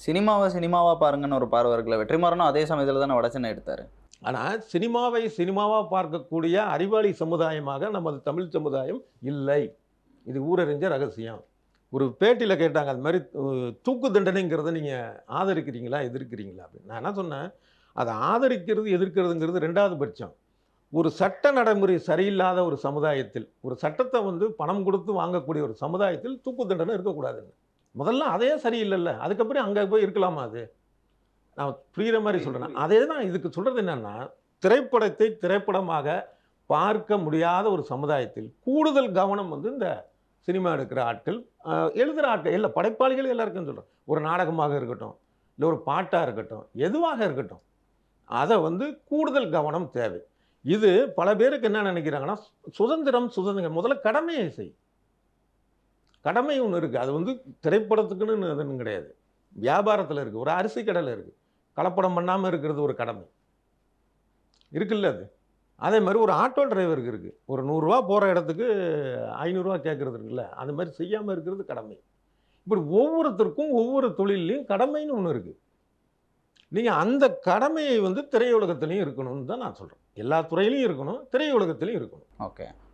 சினிமாவை சினிமாவா பாருங்கன்னு ஒரு பார்வை இருக்குல்ல. வெற்றிமாறனும் அதே சமயத்துல தானே வடச்சென்னை எடுத்தாரு. ஆனால் சினிமாவை சினிமாவாக பார்க்கக்கூடிய அறிவாளி சமுதாயமாக நமது தமிழ் சமுதாயம் இல்லை. இது ஊரறிஞ்ச ரகசியம். ஒரு பேட்டியில் கேட்டாங்க, அது மாதிரி தூக்கு தண்டனைங்கிறத நீங்கள் ஆதரிக்கிறீங்களா எதிர்க்கிறீங்களா அப்படின்னு. நான் என்ன சொன்னேன், அதை ஆதரிக்கிறது எதிர்க்கிறதுங்கிறது ரெண்டாவது பட்சம். ஒரு சட்ட நடைமுறை சரியில்லாத ஒரு சமுதாயத்தில், ஒரு சட்டத்தை வந்து பணம் கொடுத்து வாங்கக்கூடிய ஒரு சமுதாயத்தில் தூக்கு தண்டனை இருக்கக்கூடாதுன்னு. முதல்ல அதே சரியில்லைல்ல, அதுக்கப்புறம் அங்கே போய் இருக்கலாமா அது? நான் புரிகிற மாதிரி சொல்கிறேன். அதே தான் இதுக்கு சொல்கிறது என்னென்னா, திரைப்படத்தை திரைப்படமாக பார்க்க முடியாத ஒரு சமுதாயத்தில் கூடுதல் கவனம் வந்து இந்த சினிமா எடுக்கிற ஆட்கள், எழுதுகிற ஆட்கள், இல்லை படைப்பாளிகள் எல்லாருக்கும் சொல்கிறேன். ஒரு நாடகமாக இருக்கட்டும், இல்லை ஒரு பாட்டாக இருக்கட்டும், எதுவாக இருக்கட்டும், அதை வந்து கூடுதல் கவனம் தேவை. இது பல பேருக்கு என்ன நினைக்கிறாங்கன்னா, சுதந்திரம் சுதந்திரம் முதல்ல கடமையை செய். கடமை ஒன்று இருக்குது. அது வந்து திரைப்படத்துக்குன்னு அதுன்னு கிடையாது. வியாபாரத்தில் இருக்குது. ஒரு அரிசி கடையில் இருக்குது. கலப்படம் பண்ணாமல் இருக்கிறது ஒரு கடமை இருக்குல்ல. அது அதே மாதிரி ஒரு ஆட்டோ டிரைவருக்கு இருக்குது. ஒரு 100 போகிற இடத்துக்கு 500 கேட்குறது இருக்குல்ல, அந்த மாதிரி செய்யாமல் இருக்கிறது கடமை. இப்படி ஒவ்வொருத்தருக்கும் ஒவ்வொரு தொழிலையும் கடமைன்னு ஒன்று இருக்குது. நீங்கள் அந்த கடமையை வந்து திரையுலகத்திலையும் இருக்கணும்னு தான் நான் சொல்கிறேன். எல்லா துறையிலையும் இருக்கணும், திரையுலகத்திலையும் இருக்கணும். ஓகே.